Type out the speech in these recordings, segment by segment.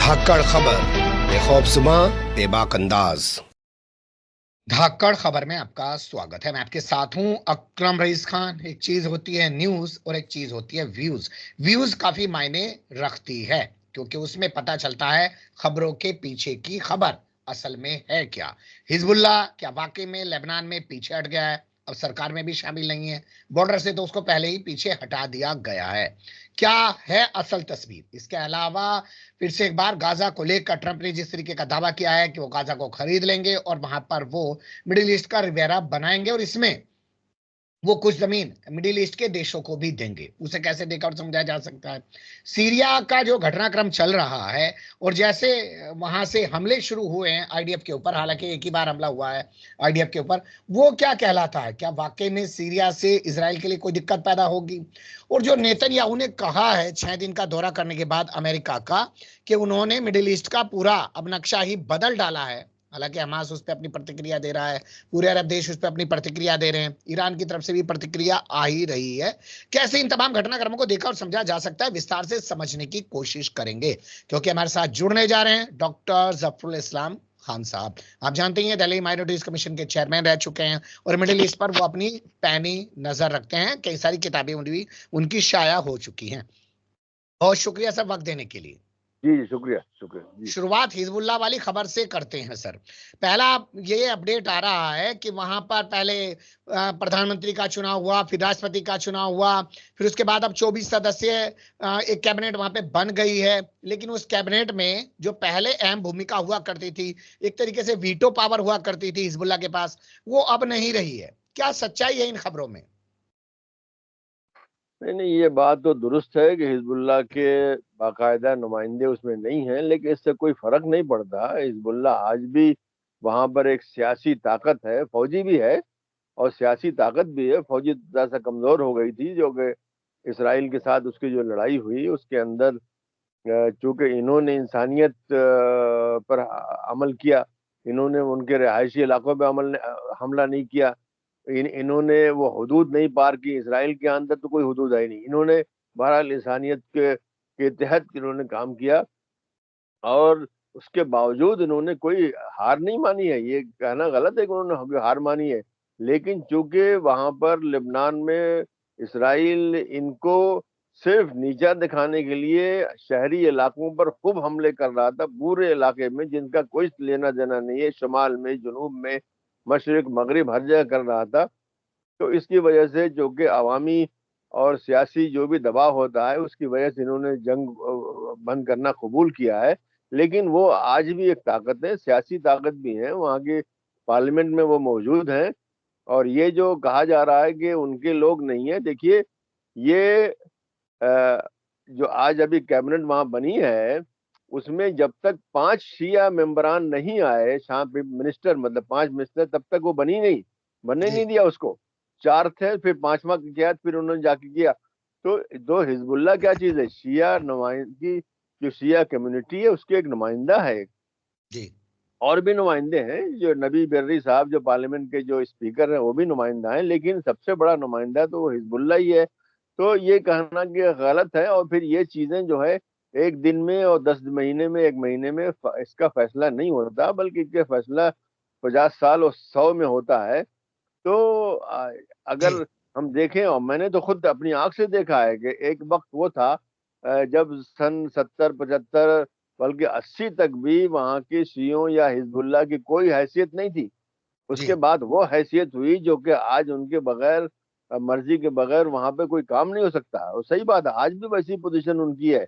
धाकड़ खबर, बेखौफजुमा बेबाक अंदाज। धाकड़ खबर में आपका स्वागत है। मैं आपके साथ हूं अकरम रईस खान। एक चीज होती है न्यूज और एक चीज होती है व्यूज। व्यूज काफी मायने रखती है क्योंकि उसमें पता चलता है खबरों के पीछे की खबर असल में है क्या। हिजबुल्लाह क्या वाकई में लेबनान में पीछे हट गया है, अब सरकार में भी शामिल नहीं है, बॉर्डर से तो उसको पहले ही पीछे हटा दिया गया है। क्या है असल तस्वीर? इसके अलावा फिर से एक बार गाजा को लेकर ट्रंप ने जिस तरीके का दावा किया है कि वो गाजा को खरीद लेंगे और वहां पर वो मिडिल ईस्ट का रिवेरा बनाएंगे और इसमें वो कुछ जमीन मिडिल ईस्ट के देशों को भी देंगे, उसे कैसे देखा और समझा जा सकता है। सीरिया का जो घटनाक्रम चल रहा है और जैसे वहां से हमले शुरू हुए हैं आईडीएफ के ऊपर, हालांकि एक ही बार हमला हुआ है आईडीएफ के ऊपर, वो क्या कहलाता है? क्या वाकई में सीरिया से इजराइल के लिए कोई दिक्कत पैदा होगी? और जो नेतन्याहू ने कहा है 6 दिन का दौरा करने के बाद अमेरिका का कि उन्होंने मिडिल ईस्ट का पूरा अब नक्शा ही बदल डाला है, हालांकि हमास उस पर अपनी प्रतिक्रिया दे रहा है, पूरे अरब देश उस पर अपनी प्रतिक्रिया दे रहे हैं, ईरान की तरफ से भी प्रतिक्रिया आ ही रही है। कैसे इन तमाम घटनाक्रमों को देखा और समझा जा सकता है, विस्तार से समझने की कोशिश करेंगे क्योंकि हमारे साथ जुड़ने जा रहे हैं डॉक्टर जफरुल इस्लाम खान साहब। आप जानते ही हैं दिल्ली माइनॉरिटीज कमीशन के चेयरमैन रह चुके हैं और मिडिल ईस्ट पर वो अपनी पैनी नजर रखते हैं। कई सारी किताबें उनकी शाया हो चुकी हैं। बहुत शुक्रिया सर वक्त देने के लिए। जी जी, शुक्रिया शुक्रिया जी। शुरुआत हिजबुल्लाह वाली खबर से करते हैं सर। पहला ये अपडेट आ रहा है कि वहां पर पहले प्रधानमंत्री का चुनाव हुआ, फिर राष्ट्रपति का चुनाव हुआ, फिर उसके बाद अब 24 सदस्य एक कैबिनेट वहां पे बन गई है। लेकिन उस कैबिनेट में जो पहले अहम भूमिका हुआ करती थी, एक तरीके से वीटो पावर हुआ करती थी हिजबुल्लाह के पास, वो अब नहीं रही है। क्या सच्चाई है इन खबरों में? नहीं नहीं, ये बात तो दुरुस्त है कि हिजबुल्लाह के बाकायदा नुमाइंदे उसमें नहीं हैं, लेकिन इससे कोई फर्क नहीं पड़ता। हिजबुल्लाह आज भी वहां पर एक सियासी ताकत है, फौजी भी है और सियासी ताकत भी है। फौजी थोड़ा सा कमजोर हो गई थी जो कि इसराइल के साथ उसकी जो लड़ाई हुई उसके अंदर, चूंकि इन्होंने इंसानियत पर अमल किया, इन्होंने उनके रिहायशी इलाकों पर हमला नहीं किया, इन्होंने वो हदूद नहीं पार की। इसराइल के अंदर तो कोई हदूद है नहीं। इन्होंने बहरहाल इंसानियत के तहत इन्होंने काम किया और उसके बावजूद इन्होंने कोई हार नहीं मानी है। ये कहना गलत है कि उन्होंने हार मानी है, लेकिन चूंकि वहां पर लेबनान में इसराइल इनको सिर्फ नीचा दिखाने के लिए शहरी इलाकों पर खूब हमले कर रहा था, पूरे इलाके में जिनका कोई लेना देना नहीं है, शुमाल में, जनूब में, मशरिक मगरिब, हर जगह कर रहा था। तो इसकी वजह से जो कि अवामी और सियासी जो भी दबाव होता है उसकी वजह से इन्होंने जंग बंद करना कबूल किया है। लेकिन वो आज भी एक ताकत है, सियासी ताकत भी है, वहाँ के पार्लियामेंट में वो मौजूद हैं। और ये जो कहा जा रहा है कि उनके लोग नहीं है, देखिए ये जो आज अभी कैबिनेट वहां बनी है उसमें जब तक 5 शिया मेंबरान नहीं आए, शाह मिनिस्टर, मतलब 5 मिनिस्टर, तब तक वो बनी नहीं, बनने जी नहीं दिया उसको। 4 थे, फिर 5वां किया, फिर उन्होंने जाके किया। तो दो हिजबुल्लाह क्या चीज है, शिया नुमाइंदगी, जो शिया कम्युनिटी है उसके एक नुमाइंदा है। जी और भी नुमाइंदे हैं, जो नबी बर्री साहब जो पार्लियामेंट के जो स्पीकर हैं वो भी नुमाइंदा हैं, लेकिन सबसे बड़ा नुमाइंदा तो वो हिजबुल्लाह ही है। तो ये कहना कि गलत है। और फिर ये चीजें जो है एक दिन में और 10 महीने में, एक महीने में इसका फैसला नहीं होता, बल्कि इसका फैसला 50 साल और 100 में होता है। तो जी अगर हम देखें, और मैंने तो खुद अपनी आंख से देखा है कि एक वक्त वो था, जब सन 70 75 बल्कि 80 तक भी वहां के शियों या हिजबुल्लाह की कोई हैसियत नहीं थी। उसके जी बाद वो हैसियत हुई जो कि आज उनके बगैर, मर्जी के बगैर वहां पे कोई काम नहीं हो सकता। और सही बात है, आज भी वैसी पोजीशन उनकी है।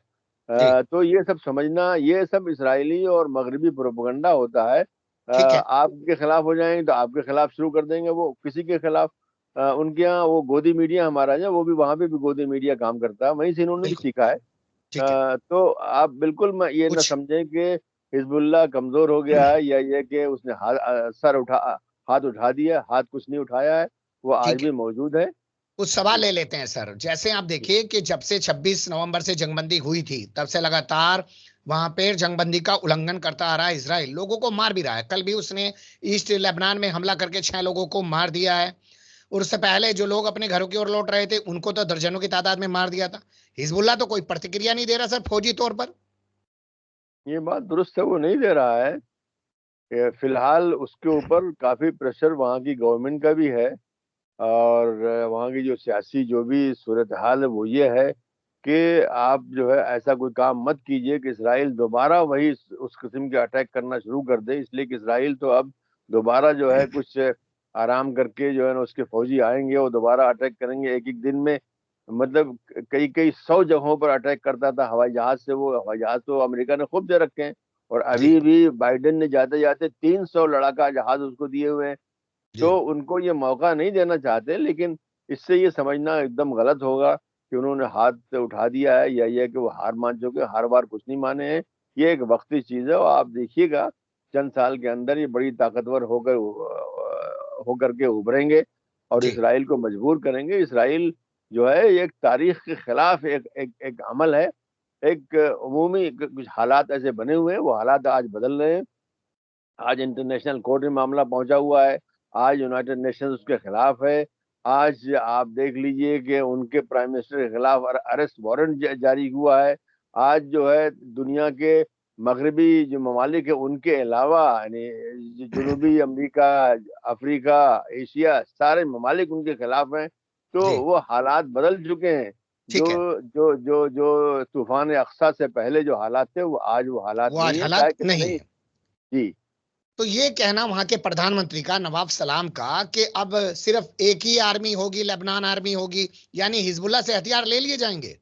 जी तो ये सब समझना, ये सब इसराइली और मगरबी प्रोपेगेंडा होता है। ठीक है। आपके खिलाफ हो जाएंगे तो आपके खिलाफ शुरू कर देंगे वो किसी के खिलाफ। उनके यहाँ वो गोदी मीडिया हमारा है, वो भी वहां पे भी गोदी मीडिया काम करता है, वहीं से इन्होंने भी बिल्कुल सीखा है। ठीक है। तो आप बिल्कुल ये ना कुछ समझें कि हिजबुल्लाह कमजोर हो गया है या ये कि उसने हाथ उठा दिया, हाथ कुछ नहीं उठाया है, वो आज ठीक है। भी मौजूद है। कुछ सवाल जी ले लेते हैं सर। जैसे आप जी देखिए कि जब से 26 नवंबर से जंगबंदी हुई थी तब से लगातार वहां पे जंगबंदी का उल्लंघन करता आ रहा है इसराइल, लोगों को मार भी रहा है। कल भी उसने ईस्ट लेबनान में हमला करके 6 लोगों को मार दिया है और उससे पहले जो लोग अपने घरों की ओर लौट रहे थे उनको तो दर्जनों की तादाद में मार दिया था। हिजबुल्लाह तो कोई प्रतिक्रिया नहीं दे रहा सर फौजी तौर पर। ये बात दुरुस्त है, वो नहीं दे रहा है। फिलहाल उसके ऊपर काफी प्रेशर वहाँ की गवर्नमेंट का भी है, और वहाँ की जो सियासी जो भी सूरत हाल है वो ये है कि आप जो है ऐसा कोई काम मत कीजिए कि इसराइल दोबारा वही उस किस्म के अटैक करना शुरू कर दे, इसलिए कि इसराइल तो अब दोबारा जो है कुछ आराम करके जो है ना उसके फौजी आएंगे और दोबारा अटैक करेंगे एक एक दिन में। मतलब कई कई 100 जगहों पर अटैक करता था हवाई जहाज से। वो हवाई जहाज तो अमेरिका ने खूब दे रखे हैं, और जी अभी भी बाइडेन ने जाते जाते 300 लड़ाका जहाज उसको दिए हुए हैं। जी तो उनको ये मौका नहीं देना चाहते, लेकिन इससे ये समझना एकदम गलत होगा कि उन्होंने हाथ उठा दिया है या ये कि वो हार मान चुके हैं। हर बार कुछ नहीं माने हैं, ये एक वक्ती चीज है, और आप देखिएगा चंद साल के अंदर ये बड़ी ताकतवर होकर के उभरेंगे और जी इसराइल को मजबूर करेंगे। इसराइल जो है ये एक तारीख के खिलाफ एक अमल है। एक अमूमी कुछ हालात ऐसे बने हुए हैं, वो हालात आज बदल रहे हैं। आज इंटरनेशनल कोर्ट में मामला पहुंचा हुआ है, आज यूनाइटेड नेशंस उसके खिलाफ है। आज आप देख लीजिए कि उनके प्राइम मिनिस्टर के खिलाफ अरेस्ट वारंट जारी हुआ है। आज जो है दुनिया के मगरबी जो ममालिक है उनके अलावा यानी जनूबी अमेरिका, अफ्रीका, एशिया, सारे ममालिक उनके खिलाफ हैं। तो जी वो हालात बदल चुके हैं। जो ठीक है। जो जो जो तूफान अक्सा से पहले जो हालात थे वो आज वो हालात वो आज नहीं है, हालात चाहे कितने नहीं ही। है। जी। तो ये कहना वहां के प्रधानमंत्री का, नवाब सलाम का, कि अब सिर्फ एक ही आर्मी होगी, लेबनान आर्मी होगी, यानी हिजबुल्लाह से हथियार ले लिए जाएंगे।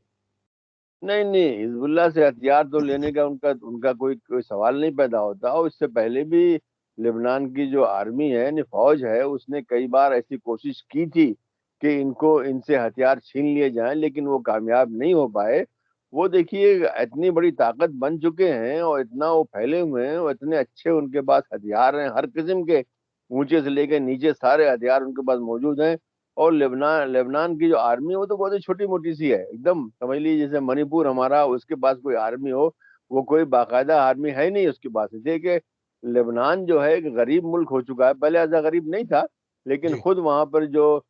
नहीं नहीं, हिजबुल्लाह से हथियार तो लेने का उनका उनका कोई सवाल नहीं पैदा होता। और इससे पहले भी लेबनान की जो आर्मी है यानी फौज है उसने कई बार ऐसी कोशिश की थी कि इनको इनसे हथियार छीन लिए जाएं, लेकिन वो कामयाब नहीं हो पाए। वो देखिए इतनी बड़ी ताकत बन चुके हैं और इतना वो फैले हुए हैं और इतने अच्छे उनके पास हथियार हैं हर किस्म के, ऊंचे से लेकर नीचे सारे हथियार उनके पास मौजूद हैं। और लेबनान लेबनान की जो आर्मी है वो तो बहुत ही छोटी मोटी सी है, एकदम समझ लीजिए जैसे मणिपुर हमारा, उसके पास कोई आर्मी हो, वो कोई बाकायदा आर्मी है नहीं उसके पास। इसलिए कि लेबनान जो है एक गरीब मुल्क हो चुका है, पहले ऐसा गरीब नहीं था, लेकिन जी खुद वहां पर जो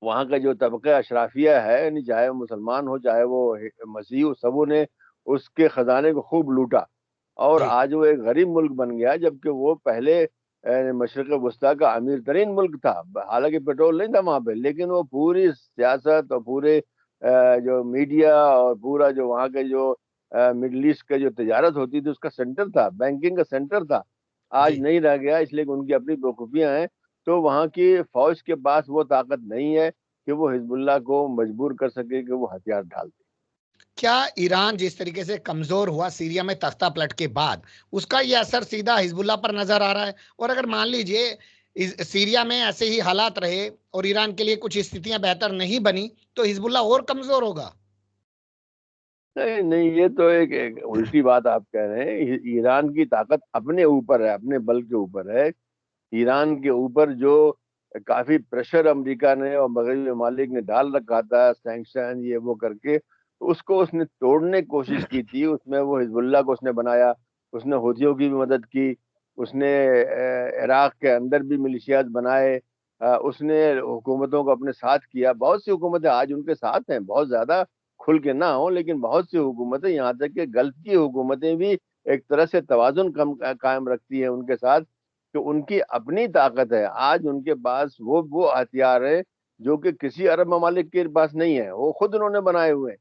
वहाँ का जो तबका अशराफिया है यानी चाहे वो मुसलमान हो चाहे वो मसीही हो, सबों ने उसके खजाने को खूब लूटा और जी आज वो एक गरीब मुल्क बन गया, जबकि वो पहले मशरक वस्ता का अमीर तरीन मुल्क था। हालांकि पेट्रोल नहीं था वहां पे, लेकिन वो पूरी सियासत और पूरे जो मीडिया और पूरा जो वहाँ के जो मिडल ईस्ट का जो तजारत होती थी उसका सेंटर था, बैंकिंग का सेंटर था। आज जी नहीं रह गया, इसलिए कि उनकी अपनी बेवकूफ़ियाँ हैं। तो वहाँ की फौज के पास वो ताकत नहीं है कि वो हिजबुल्लाह को मजबूर कर सके कि वो हथियार डाल दे। क्या ईरान जिस तरीके से कमजोर हुआ सीरिया में तख्ता पलट के बाद, उसका ये असर सीधा हिजबुल्लाह पर नजर आ रहा है? और अगर मान लीजिए सीरिया में ऐसे ही हालात रहे और ईरान के लिए कुछ स्थितियां बेहतर नहीं बनी, तो हिजबुल्लाह और कमजोर होगा। नहीं नहीं, ये तो एक उल्टी बात आप कह रहे हैं। ईरान की ताकत अपने ऊपर है, अपने बल के ऊपर है। ईरान के ऊपर जो काफी प्रेशर अमेरिका ने और मगरबी ममालिक ने डाल रखा था, सैंक्शन ये वो करके, तो उसको उसने तोड़ने की कोशिश की थी। उसमें वो हिजबुल्लाह को उसने बनाया, उसने हूथियों की भी मदद की, उसने इराक के अंदर भी मिलिशियाज बनाए, उसने हुकूमतों को अपने साथ किया। बहुत सी हुकूमतें आज उनके साथ हैं, बहुत ज्यादा खुल के ना हो लेकिन बहुत सी हुकूमतें, यहाँ तक कि गल्फ की हुकूमतें भी एक तरह से तवाजुन कम कायम रखती है उनके साथ। कि उनकी अपनी ताकत है, आज उनके पास वो हथियार है जो कि किसी अरब ममालिक के पास नहीं है, वो खुद उन्होंने बनाए हुए हैं।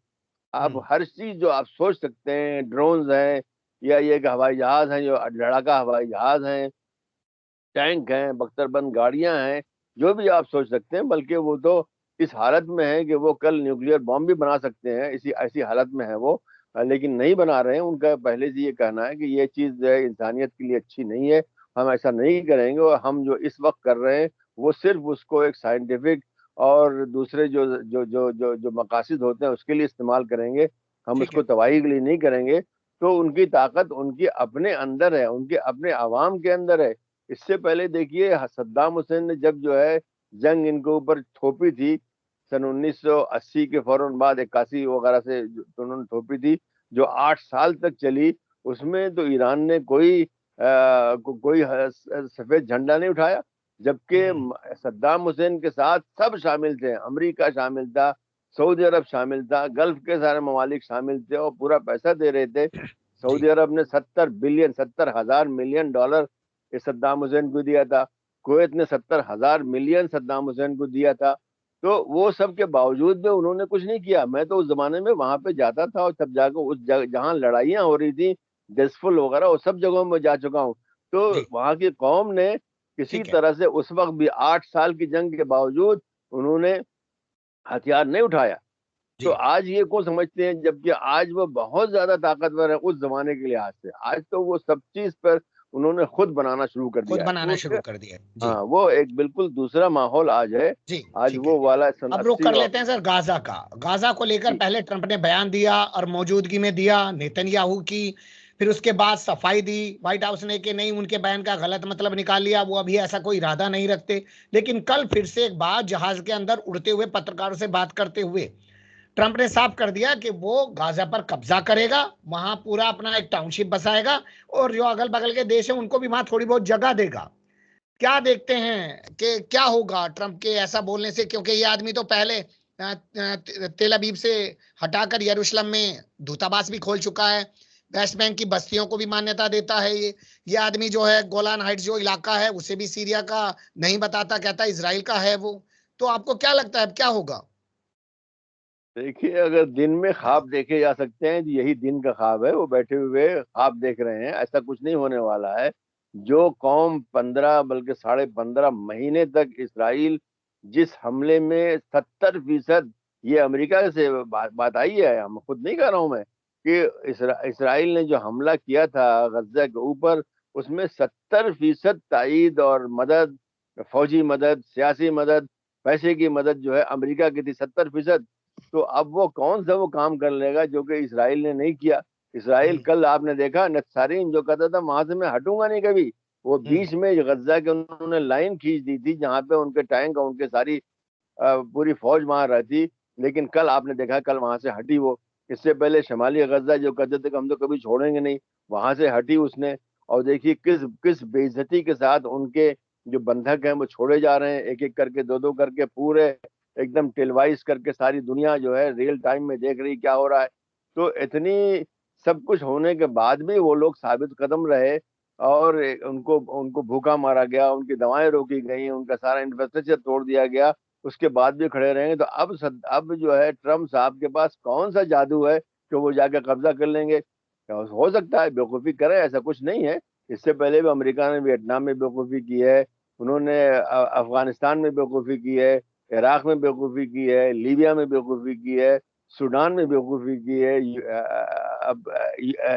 आप हम्म हर चीज जो आप सोच सकते हैं, ड्रोन्स हैं या ये कि हवाई जहाज हैं, जो लड़ाका हवाई जहाज हैं, टैंक हैं, बख्तरबंद गाड़ियां हैं, जो भी आप सोच सकते हैं। बल्कि वो तो इस हालत में है कि वो कल न्यूक्लियर बॉम्ब भी बना सकते हैं, इसी ऐसी हालत में है वो। लेकिन नहीं बना रहे हैं। उनका पहले से ये कहना है कि ये चीज जो है इंसानियत के लिए अच्छी नहीं है, हम ऐसा नहीं करेंगे। और हम जो इस वक्त कर रहे हैं वो सिर्फ उसको एक साइंटिफिक और दूसरे जो मकासद होते हैं उसके लिए इस्तेमाल करेंगे, हम ठीक उसको है। तबाही के लिए नहीं करेंगे। तो उनकी ताकत उनकी अपने अंदर है, उनके अपने आवाम के अंदर है। इससे पहले देखिए सद्दाम हुसैन ने जब जो है जंग इनके ऊपर थोपी थी सन 1980 के फौरन बाद, 81 वगैरह से तो उन्होंने थोपी थी, जो 8 साल तक चली। उसमें तो ईरान ने कोई सफेद झंडा नहीं उठाया, जबकि हम्म सद्दाम हुसैन के साथ सब शामिल थे, अमेरिका शामिल था, सऊदी अरब शामिल था, गल्फ के सारे ममालिक शामिल थे और पूरा पैसा दे रहे थे। सऊदी अरब ने 70 हजार मिलियन डॉलर इस सद्दाम हुसैन को दिया था। कुवैत ने 70 हजार मिलियन सद्दाम हुसैन को दिया था। तो वो सब के बावजूद भी उन्होंने कुछ नहीं किया। मैं तो उस जमाने में वहां पे जाता था और तब जाकर उस जहाँ लड़ाइयाँ हो रही थी, डेस्फुल वगैरह, वो सब जगहों में जा चुका हूँ। तो जी। वहां की कौम ने किसी ठीक है। तरह से उस वक्त भी 8 साल की जंग के बावजूद उन्होंने हथियार नहीं उठाया। तो जी। आज ये को समझते हैं, जबकि आज वो बहुत ज्यादा ताकतवर है उस जमाने के लिहाज से। आज तो वो सब चीज पर उन्होंने खुद बनाना शुरू कर खुद दिया है, तो बनाना उसके शुरू कर दिया। जी। हाँ, वो एक बिल्कुल दूसरा माहौल आज है। जी। आज ठीक है। वो वाला सन अब रुक 80 कर और लेते हैं सर गाजा का। गाजा को लेकर जी। पहले ट्रंप ने बयान दिया और मौजूदगी में दिया नेतन्याहू की। फिर उसके बाद सफाई दी व्हाइट हाउस ने कि नहीं, उनके बयान का गलत मतलब निकाल लिया, वो अभी ऐसा कोई इरादा नहीं रखते। लेकिन कल फिर से एक बार जहाज के अंदर उड़ते हुए पत्रकारों से बात करते हुए ट्रंप ने साफ कर दिया कि वो गाजा पर कब्जा करेगा, वहां पूरा अपना एक टाउनशिप बसाएगा और जो अगल बगल के देश है उनको भी वहां थोड़ी बहुत जगह देगा। क्या देखते हैं कि क्या होगा ट्रंप के ऐसा बोलने से? क्योंकि ये आदमी तो पहले तेल अवीव से हटाकर यरूशलेम में दूतावास भी खोल चुका है। वेस्ट बैंक की बस्तियों को भी मान्यता देता है। ये आदमी जो है गोलान हाइट्स जो इलाका है उसे भी सीरिया का नहीं बताता, कहता है इसराइल का है वो। तो आपको क्या लगता है अब क्या होगा? देखिए, अगर दिन में ख्वाब देखे जा सकते हैं तो यही दिन का ख्वाब है। वो बैठे हुए ख्वाब देख रहे हैं, ऐसा कुछ नहीं होने वाला है। जो कौम 15 बल्कि 15.5 महीने तक इसराइल जिस हमले में 70%, ये अमेरिका से बात आई है, हम खुद नहीं कह रहा हूं मैं, कि इसराइल ने जो हमला किया था गजा के ऊपर, उसमें 70% तायीद और मदद, फौजी मदद, सियासी मदद, पैसे की मदद जो है अमेरिका की थी, 70%। तो अब वो कौन सा वो काम कर लेगा जो कि इसराइल ने नहीं किया। इसराइल, हम्म। कल आपने देखा नत्सारीन जो कहता था वहां से मैं हटूंगा नहीं कभी, वो हम्म। बीच में गज्जा के उन्होंने लाइन खींच दी थी जहां पे उनके टैंक और उनके सारी पूरी फौज वहां रहती। लेकिन कल आपने देखा, कल वहां से हटी वो। इससे पहले शमाली गज्जा जो कहते थे कि हम तो कभी छोड़ेंगे नहीं, वहां से हटी उसने। और देखिए किस किस बेइज्जती के साथ उनके जो बंधक हैं वो छोड़े जा रहे हैं, एक एक करके, दो दो करके, पूरे एकदम टेलीवाइज करके सारी दुनिया जो है रियल टाइम में देख रही क्या हो रहा है। तो इतनी सब कुछ होने के बाद भी वो लोग साबित कदम रहे, और उनको उनको भूखा मारा गया, उनकी दवाएं रोकी गई, उनका सारा इंफ्रास्ट्रक्चर तोड़ दिया गया, उसके बाद भी खड़े रहेंगे। तो अब जो है ट्रम्प साहब के पास कौन सा जादू है कि वो जाके कब्जा कर लेंगे? हो सकता है बेवकूफ़ी करे, ऐसा कुछ नहीं है। इससे पहले भी अमेरिका ने वियतनाम में बेवकूफ़ी की है, उन्होंने अफगानिस्तान में बेवकूफ़ी की है, इराक में बेवकूफ़ी की है, लीबिया में बेवकूफ़ी की है, सूडान में बेवकूफ़ी की है, अब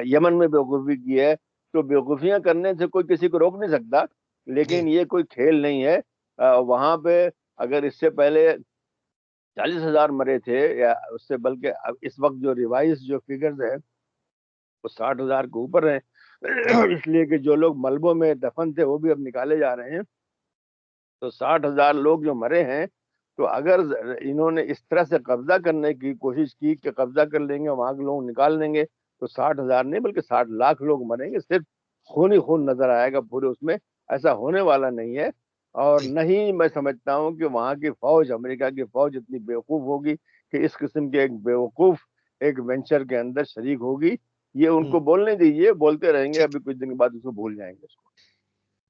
यमन में बेवकूफ़ी की है। तो बेवकूफ़ियाँ करने से कोई किसी को रोक नहीं सकता, जी। लेकिन ये कोई खेल नहीं है। वहाँ पे अगर इससे पहले 40,000 मरे थे या उससे, बल्कि अब इस वक्त जो रिवाइज जो फिगर्स है वो 60,000 के ऊपर है। जी। इसलिए कि जो लोग मलबों में दफन थे वो भी अब निकाले जा रहे हैं। तो 60,000 लोग जो मरे हैं। तो अगर इन्होंने इस तरह से कब्जा करने की कोशिश की कि कब्जा कर लेंगे, वहां के लोग निकाल लेंगे, तो 60,000 नहीं बल्कि 60 लाख लोग मरेंगे, सिर्फ खून ही खून नजर आएगा पूरे उसमें। ऐसा होने वाला नहीं है। और जी। नहीं, मैं समझता हूँ कि वहां की फौज, अमेरिका की फौज इतनी बेवकूफ होगी कि इस किस्म के एक बेवकूफ एक वेंचर के अंदर शरीक होगी। ये हम्म। उनको बोलने दीजिए, बोलते रहेंगे, ठीक। अभी कुछ दिन के बाद उसको भूल जाएंगे उसको।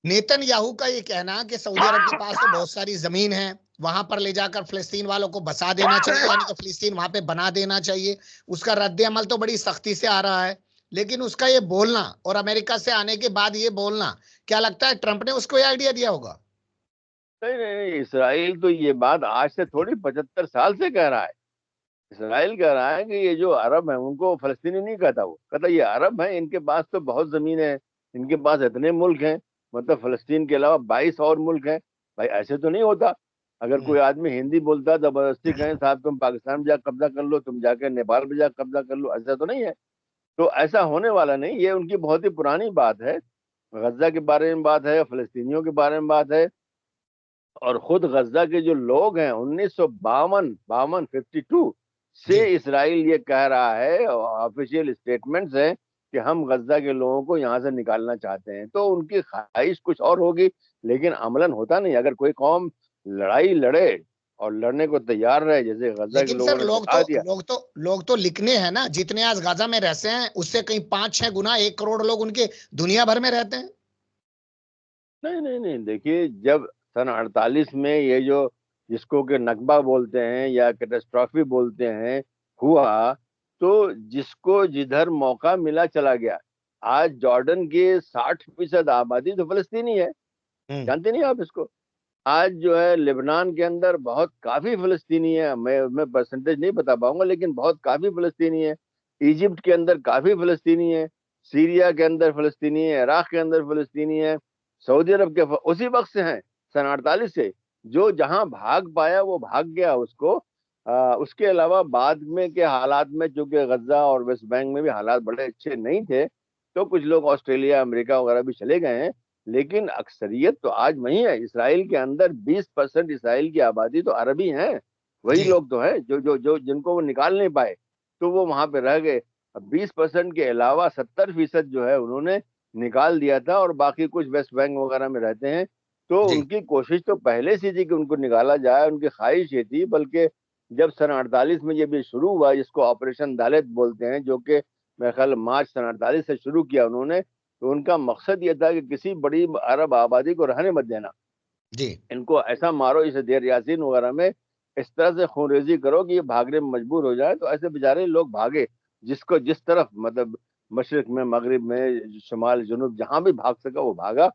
नेतन्याहू का ये कहना कि सऊदी अरब के पास तो बहुत सारी जमीन है, वहां पर ले जाकर फिलिस्तीन वालों को बसा देना चाहिए, यानी कि फिलिस्तीन वहां पे बना देना चाहिए। उसका रद्द अमल तो बड़ी सख्ती से आ रहा है। लेकिन उसका ये बोलना और अमेरिका से आने के बाद ये बोलना, क्या लगता है ट्रंप ने उसको ये आइडिया दिया होगा? नहीं नहीं नहीं, इसराइल तो ये बात आज से थोड़ी 75 साल से कह रहा है। इसराइल कह रहा है कि ये जो अरब है उनको फलस्तीनी नहीं कहता, वो कहता ये अरब है, इनके पास तो बहुत जमीन है, इनके पास इतने मुल्क हैं, मतलब फलस्तीन के अलावा 22 और मुल्क हैं। भाई ऐसे तो नहीं होता। अगर हम्म। कोई आदमी हिंदी बोलता है, जबरदस्ती कहें साहब तुम पाकिस्तान में जाकर कब्जा कर लो, तुम जाके नेपाल में जाकर कब्जा कर लो, ऐसा तो नहीं है। तो ऐसा होने वाला नहीं, ये उनकी बहुत ही पुरानी बात है। गजा के बारे में बात है, फलस्तीनियों के बारे में बात है। और खुद गजा के जो लोग हैं, 1952 से जी। इसराइल ये कह रहा है, ऑफिशियल स्टेटमेंट्स हैं कि हम गजा के लोगों को यहाँ से निकालना चाहते हैं। तो उनकी ख्वाहिश कुछ और होगी, लेकिन अमलन होता नहीं। अगर कोई कौम लड़ाई लड़े और लड़ने को तैयार रहे, जैसे गजा के लेकिन लोगों सर ने दिखा दिया। लोग तो लिखने हैं ना, जितने आज गाजा में रहते हैं उससे कहीं 5-6 गुना, 1 करोड़ लोग उनके दुनिया भर में रहते हैं। नहीं नहीं नहीं, देखिए जब सन 48 में ये जो जिसको के नकबा बोलते हैं या कैटास्ट्रॉफी बोलते हैं हुआ, तो जिसको जिधर मौका मिला चला गया। आज जॉर्डन की 60% आबादी तो फलस्तीनी है, हम्म। जानते नहीं आप इसको? आज जो है लेबनान के अंदर बहुत काफी फलस्तीनी है, मैं परसेंटेज नहीं बता पाऊंगा लेकिन बहुत काफी फलस्तीनी है। इजिप्ट के अंदर काफी फलस्तीनी है, सीरिया के अंदर फलस्तीनी है, इराक के अंदर फलस्तीनी है, सऊदी अरब के उसी वक्त से हैं, सन 48 से। जो जहां भाग पाया वो भाग गया उसको। उसके अलावा बाद में के हालात में, चूंकि गजा और वेस्ट बैंक में भी हालात बड़े अच्छे नहीं थे, तो कुछ लोग ऑस्ट्रेलिया अमेरिका वगैरह भी चले गए हैं। लेकिन अक्सरियत तो आज वही है। इसराइल के अंदर 20% इसराइल की आबादी तो अरबी हैं। वही जी। लोग तो हैं जो जिनको वो निकाल नहीं पाए, तो वो वहां पे रह गए। 20% के अलावा 70% जो है उन्होंने निकाल दिया था, और बाकी कुछ वेस्ट बैंक वगैरह में रहते हैं। तो जी। उनकी कोशिश तो पहले से थी कि उनको निकाला जाए, उनकी ख्वाहिश ये थी। बल्कि जब सन 48 में ये भी शुरू हुआ, जिसको ऑपरेशन दालेत बोलते हैं, जो कि मेरे ख्याल मार्च सन 48 से शुरू किया उन्होंने, तो उनका मकसद ये था कि किसी बड़ी अरब आबादी को रहने मत देना, जी। इनको ऐसा मारो जैसे देर यासीन वगैरह में, इस तरह से खूनरेजी करो कि ये भागने में मजबूर हो जाए। तो ऐसे बेचारे लोग भागे, जिसको जिस तरफ मतलब मशरक में, मगरिब में, शुमाल जुनूब जहां भी भाग सका वो भागा।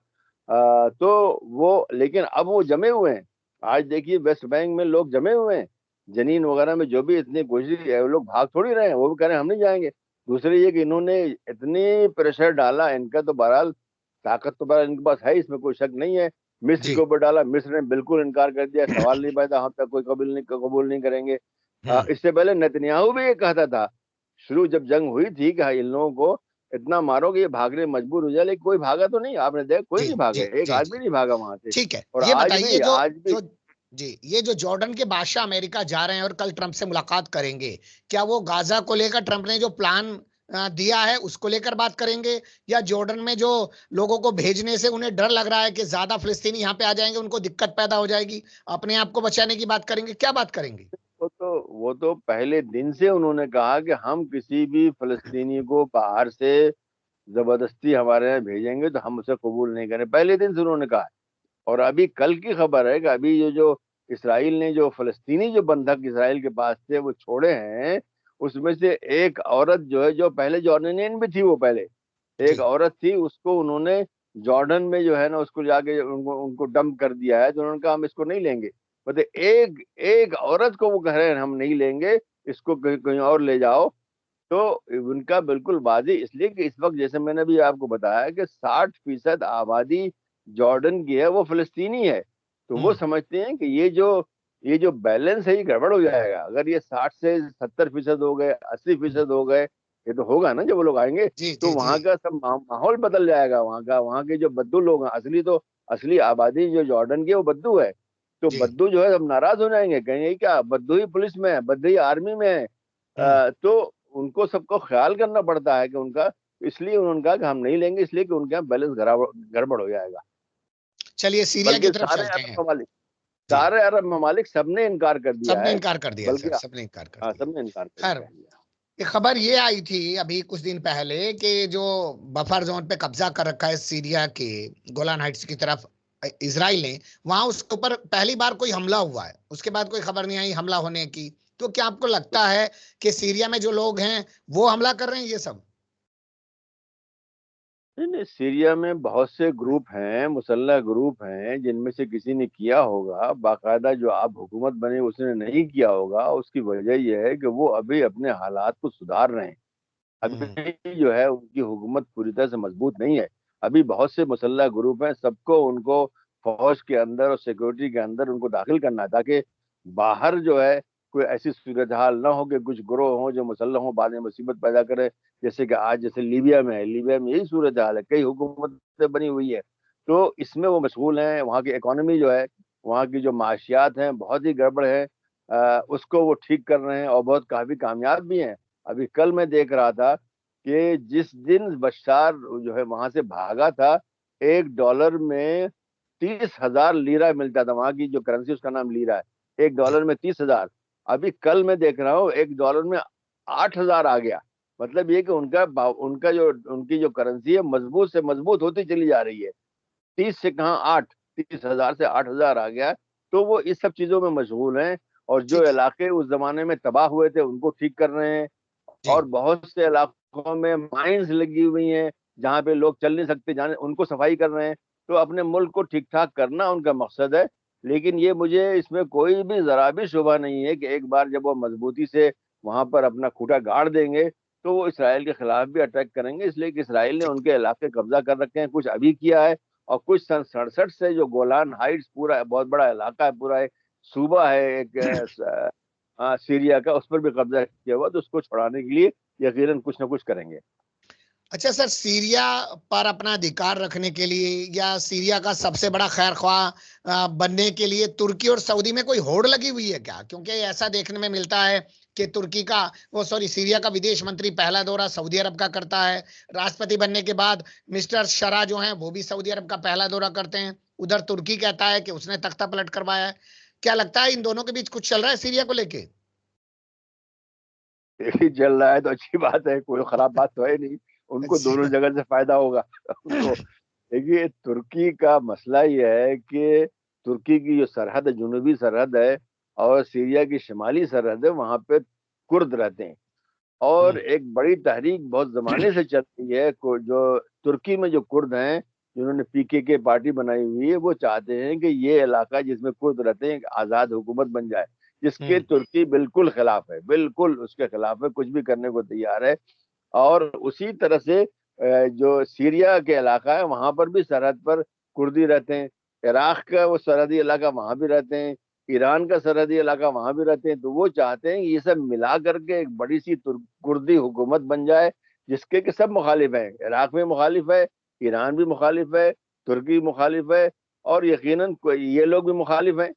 तो वो, लेकिन अब वो जमे हुए हैं। आज देखिए वेस्ट बैंक में लोग जमे हुए हैं, जनीन वगैरह में जो भी इतनी कोशिश है, वो लोग भाग थोड़ी रहे हैं, वो भी कह रहे हैं हम नहीं जाएंगे। दूसरे ये कि इन्होंने इतनी प्रेशर डाला, इनका तो बहरहाल ताकत तो बहरहाल इनके पास है, इसमें कोई शक नहीं है। मिस्र के जी। ऊपर डाला, मिस्र ने बिल्कुल इनकार कर दिया, सवाल नहीं पैदा, हम तक कोई कबूल नहीं करेंगे। हम्म। इससे पहले नेतन्याहू भी ये कहता था, शुरू जब जंग हुई थी, कि हाँ, इन लोगों को इतना मारो कि ये भागने में मजबूर हो जाए, लेकिन कोई भागा तो नहीं। आपने देखा कोई जी। नहीं भागा, जी। एक जी। आदमी जी। नहीं भागा वहां से। ठीक है, और ये आज बताइए, भी जो आज भी जो जी, ये जो जॉर्डन के बादशाह अमेरिका जा रहे हैं और कल ट्रंप से मुलाकात करेंगे, क्या वो गाजा को लेकर ट्रंप ने जो प्लान दिया है उसको लेकर बात करेंगे, या जॉर्डन में जो लोगों को भेजने से उन्हें डर लग रहा है कि ज्यादा फिलिस्तीनी यहाँ पे आ जाएंगे, उनको दिक्कत पैदा हो जाएगी, अपने आप को बचाने की बात करेंगे, क्या बात करेंगे? वो तो पहले दिन से उन्होंने कहा कि हम किसी भी फलस्तीनी को बाहर से जबरदस्ती हमारे यहाँ भेजेंगे तो हम उसे कबूल नहीं करें, पहले दिन से उन्होंने कहा है। और अभी कल की खबर है कि अभी ये जो इसराइल ने जो फलस्तीनी जो बंधक इसराइल के पास थे वो छोड़े हैं, उसमें से एक औरत जो है, जो पहले जॉर्डनियन भी थी, वो पहले एक जी। औरत थी, उसको उन्होंने जॉर्डन में जो है ना, उसको जाके उनको उनको डंप कर दिया है। तो उन्होंने कहा हम इसको नहीं लेंगे। मतलब एक एक औरत को वो कह रहे हैं हम नहीं लेंगे, इसको कहीं कहीं और ले जाओ। तो उनका बिल्कुल वाजी, इसलिए कि इस वक्त जैसे मैंने भी आपको बताया कि 60% आबादी जॉर्डन की है, वो फिलिस्तीनी है। तो वो हम्म। समझते हैं कि ये जो बैलेंस है ये गड़बड़ हो जाएगा। अगर ये 60 से 70% हो गए, 80% हो गए, ये तो होगा ना जब वो लोग आएंगे, जी। तो जी। जी। वहां का सब माहौल बदल जाएगा। वहां का, वहां के जो बद्दू लोग हैं, असली आबादी जो जॉर्डन की है वो बद्दू है। तो जी। बद्दू जो है सब नाराज हो जाएंगे, कहेंगे क्या बद्दू ही पुलिस में है, बद्दू ही आर्मी में है। हम्म। तो उनको सबको ख्याल करना पड़ता है कि उनका, इसलिए उन्होंने कहा कि हम नहीं लेंगे, इसलिए कि उनके यहाँ बैलेंस गड़बड़ हो जाएगा। चलिए सीरिया की बल्कि तरफ चलते हैं। जी। सारे अरब ममालिक सबने इनकार कर दिया सबने है। इनकार कर दिया सर, बल्कि सबने इनकार कर हाँ, दिया। सबने इनकार कर खैर, दिया है। ये खबर ये आई थी अभी कुछ दिन पहले कि जो बफर जोन पे कब्जा कर रखा है सीरिया के गोलान हाइट्स की तरफ इसराइल ने, वहां उसके ऊपर पहली बार कोई हमला हुआ है, उसके बाद कोई खबर नहीं आई हमला होने की। तो क्या आपको लगता है कि सीरिया में जो लोग हैं वो हमला कर रहे हैं ये सब? नहीं नहीं, सीरिया में बहुत से ग्रुप हैं, मुसल्लह ग्रुप हैं, जिनमें से किसी ने किया होगा बाकायदा। जो आप हुकूमत बनी उसने नहीं किया होगा। उसकी वजह यह है कि वो अभी अपने हालात को सुधार रहे हैं। हम्म। अभी जो है उनकी हुकूमत पूरी तरह से मजबूत नहीं है। अभी बहुत से मुसल्लह ग्रुप हैं, सबको उनको फौज के अंदर और सिक्योरिटी के अंदर उनको दाखिल करना है, ताकि बाहर जो है कोई ऐसी सूरत हाल ना हो कि कुछ ग्रोह हो जो मुसल्लह हो, बाद में मुसीबत पैदा करे। जैसे कि आज जैसे लीबिया में है, लीबिया में यही सूरत हाल है, कई हुकूमतें बनी हुई है। तो इसमें वो मशगूल हैं। वहाँ की इकोनॉमी जो है, वहाँ की जो माशियात हैं बहुत ही गड़बड़ है। उसको वो ठीक कर रहे हैं और बहुत काफी कामयाब भी हैं। अभी कल मैं देख रहा था कि जिस दिन बशार जो है वहां से भागा था, $1 में 30,000 लीरा मिलता था। वहां की जो करेंसी उसका नाम लीरा है। $1 में 30,000। अभी कल मैं देख रहा हूँ $1 में 8,000 आ गया। मतलब ये कि उनका जो उनकी जो करेंसी है मजबूत से मजबूत होती चली जा रही है। 30 से कहाँ 8, 30,000 से 8,000 आ गया। तो वो इस सब चीजों में मशगूल हैं, और जो ठीक है। इलाके उस जमाने में तबाह हुए थे उनको ठीक कर रहे हैं। जी। और बहुत से इलाकों में माइंस लगी हुई हैं जहाँ पे लोग चल नहीं सकते, जाने उनको सफाई कर रहे हैं। तो अपने मुल्क को ठीक ठाक करना उनका मकसद है। लेकिन ये मुझे इसमें कोई भी जरा भी शुबा नहीं है कि एक बार जब वो मजबूती से वहां पर अपना खूंटा गाड़ देंगे तो वो इसराइल के खिलाफ भी अटैक करेंगे, इसलिए कि इसराइल ने ठीक। उनके इलाके कब्जा कर रखे हैं, कुछ अभी किया है। और कुछ सन 67 से जो गोलान हाइट्स पूरा बहुत बड़ा इलाका है, पूरा एक सूबा है, एक सीरिया का, उस पर भी कब्जा किया हुआ। तो उसको छुड़ाने के लिए यकीनन कुछ ना कुछ करेंगे। अच्छा सर, सीरिया पर अपना अधिकार रखने के लिए या सीरिया का सबसे बड़ा खैर ख्वाह बनने के लिए तुर्की और सऊदी में कोई होड़ लगी हुई है क्या? क्योंकि ऐसा देखने में मिलता है कि तुर्की का वो सॉरी सीरिया का विदेश मंत्री पहला दौरा सऊदी अरब का करता है। राष्ट्रपति बनने के बाद मिस्टर शरा जो है वो भी सऊदी अरब का पहला दौरा करते हैं। उधर तुर्की कहता है कि उसने तख्ता पलट करवाया है। क्या लगता है इन दोनों के बीच कुछ चल रहा है सीरिया को लेके? यही चल रहा है तो अच्छी बात है, कोई खराब बात तो है नहीं। उनको दोनों अच्छा। जगह से फायदा होगा उनको। देखिए, तुर्की का मसला ये है कि तुर्की की जो सरहद है, जुनूबी सरहद है, और सीरिया की शिमाली सरहद है, वहां पे कुर्द रहते हैं। और हम्म। एक बड़ी तहरीक बहुत जमाने से चल रही है, जो तुर्की में जो कुर्द हैं, जिन्होंने पीकेके पार्टी बनाई हुई है, वो चाहते हैं कि ये इलाका जिसमें कुर्द रहते हैं एक आजाद हुकूमत बन जाए, जिसके हम्म। तुर्की बिल्कुल खिलाफ है, बिल्कुल उसके खिलाफ है, कुछ भी करने को तैयार है। और उसी तरह से जो सीरिया के इलाका है वहां पर भी सरहद पर कुर्दी रहते हैं। इराक का वो सरहदी इलाका वहां भी रहते हैं। ईरान का सरहदी इलाका वहां भी रहते हैं। तो वो चाहते हैं कि ये सब मिला करके एक बड़ी सी कुर्दी हुकूमत बन जाए, जिसके कि सब मुखालिफ हैं। इराक में मुखालिफ है, ईरान भी मुखालिफ है, तुर्की मुखालिफ है, और यकीनन ये लोग भी मुखालिफ हैं।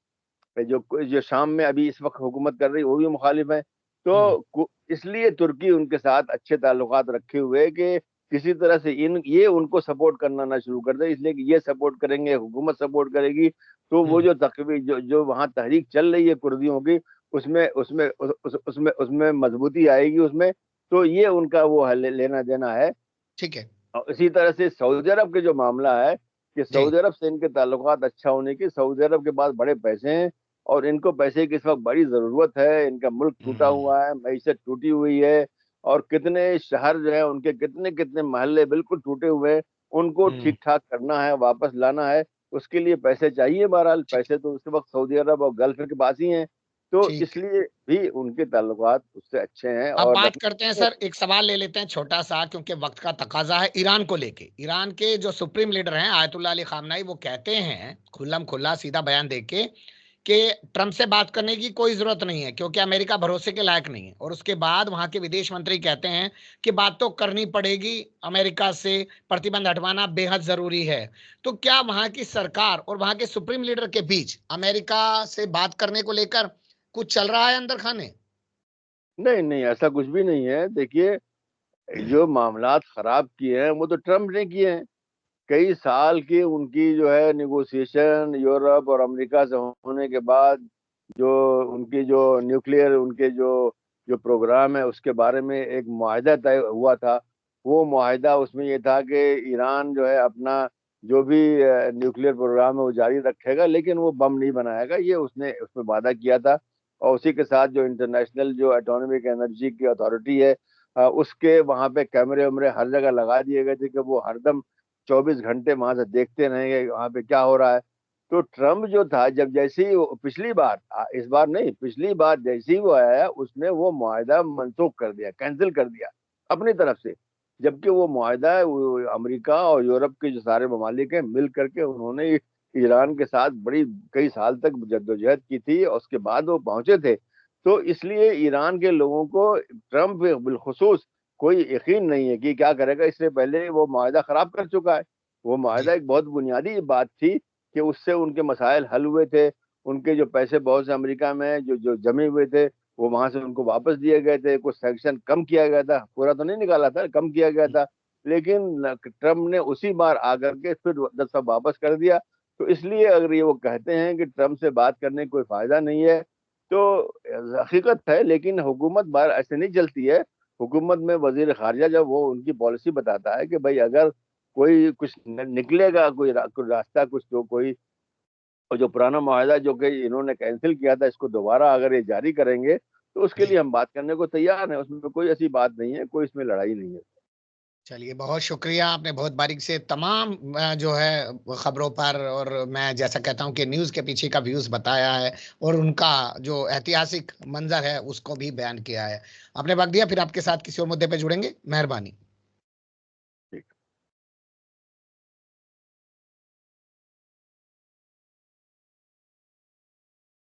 जो जो शाम में अभी इस वक्त हुकूमत कर रही है वो भी मुखालिफ है। हम्म। तो इसलिए तुर्की उनके साथ अच्छे ताल्लुकात रखे हुए है कि किसी तरह से इन ये उनको सपोर्ट करना ना शुरू कर दे, इसलिए कि ये सपोर्ट करेंगे, हुकूमत सपोर्ट करेगी, तो वो हम्म। जो तकवी जो जो वहाँ तहरीक चल रही है कुर्दियों की, उसमें उसमें उसमें मजबूती आएगी उसमें। तो ये उनका वो है, लेना देना है। ठीक है। और इसी तरह से सऊदी अरब के जो मामला है कि जी। सऊदी अरब से इनके ताल्लुकात अच्छा होने की, सऊदी अरब के पास बड़े पैसे हैं, और इनको पैसे की इस वक्त बड़ी जरूरत है। इनका मुल्क टूटा हम्म। हुआ है, मईशत टूटी हुई है, और कितने शहर जो है उनके कितने कितने मोहल्ले बिल्कुल टूटे हुए हैं। उनको हम्म। ठीक ठाक करना है, वापस लाना है। उसके लिए पैसे चाहिए, बहरहाल ठीक। पैसे तो उस वक्त सऊदी अरब और गल्फ के पास ही हैं। तो ठीक है। इसलिए भी उनके ताल्लुकात उससे अच्छे हैं अब और बात करते हैं रखने। सर, एक सवाल ले लेते हैं छोटा सा क्योंकि वक्त का तकाजा है। ईरान को लेके ईरान के जो सुप्रीम लीडर हैं आयतुल्ला अली खामनाई, वो कहते हैं खुल्लम खुल्ला सीधा बयान देके कि ट्रंप से बात करने की कोई जरूरत नहीं है क्योंकि अमेरिका भरोसे के लायक नहीं है। और उसके बाद वहां के विदेश मंत्री कहते हैं कि बात तो करनी पड़ेगी, अमेरिका से प्रतिबंध हटवाना बेहद जरूरी है। तो क्या वहां की सरकार और वहां के सुप्रीम लीडर के बीच अमेरिका से बात करने को लेकर कुछ चल रहा है अंदर खाने? नहीं नहीं, ऐसा कुछ भी नहीं है। देखिए, जो मामलात खराब किए हैं वो तो ट्रम्प ने किए हैं। कई साल की उनकी जो है निगोशिएशन यूरोप और अमेरिका से होने के बाद, जो उनकी जो न्यूक्लियर उनके जो जो प्रोग्राम है उसके बारे में एक मुआहदा तय हुआ था। वो मुआहदा उसमें ये था कि ईरान जो है अपना जो भी न्यूक्लियर प्रोग्राम है वो जारी रखेगा, लेकिन वो बम नहीं बनाएगा, ये उसने उसमें वादा किया था। और उसी के साथ जो इंटरनेशनल जो एटॉमिक एनर्जी की अथॉरिटी है, उसके वहाँ पे कैमरे वैमरे हर जगह लगा दिए गए थे कि वो हरदम 24 घंटे वहां से देखते रहेंगे वहां पे क्या हो रहा है। तो ट्रम्प जो था, जब जैसे ही पिछली बार, इस बार नहीं, पिछली बार जैसे ही वो आया, उसने वो मुआहदा मनसूख कर दिया, कैंसिल कर दिया अपनी तरफ से। जबकि वो मुआहदा अमेरिका और यूरोप के जो सारे ममालिक हैं मिल करके उन्होंने ईरान के साथ बड़ी कई साल तक जद्दोजहद की थी, और उसके बाद वो पहुंचे थे। तो इसलिए ईरान के लोगों को ट्रम्प बिलखुसूस कोई यकीन नहीं है कि क्या करेगा। इससे पहले वो मुआहदा खराब कर चुका है। वो मुआहदा जी। एक बहुत बुनियादी बात थी कि उससे उनके मसाइल हल हुए थे। उनके जो पैसे बहुत से अमेरिका में जो जो जमे हुए थे, वो वहां से उनको वापस दिए गए थे। कुछ सैंक्शन कम किया गया था, पूरा तो नहीं निकाला था, कम किया गया था। लेकिन ट्रम्प ने उसी बार आकर के फिर सब वापस कर दिया। तो इसलिए अगर ये वो कहते हैं कि ट्रम्प से बात करने का कोई फायदा नहीं है, तो हकीकत है, लेकिन हुकूमत बाहर ऐसे नहीं चलती है। हुकूमत में वजीर खारजा जब वो उनकी पॉलिसी बताता है कि भाई अगर कोई कुछ निकलेगा, कोई रास्ता, कुछ तो कोई, और जो पुराना माहिदा जो कि इन्होंने कैंसिल किया था, इसको दोबारा अगर ये जारी करेंगे तो उसके जी, लिए हम बात करने को तैयार हैं। उसमें कोई ऐसी बात नहीं है, कोई इसमें लड़ाई नहीं है। चलिए बहुत शुक्रिया, आपने बहुत बारीक से तमाम जो है खबरों पर, और मैं जैसा कहता हूं कि न्यूज़ के पीछे का व्यूज़ बताया है, और उनका जो ऐतिहासिक मंजर है उसको भी बयान किया है। आपने वक्त दिया, फिर आपके साथ किसी और मुद्दे पे जुड़ेंगे। मेहरबानी।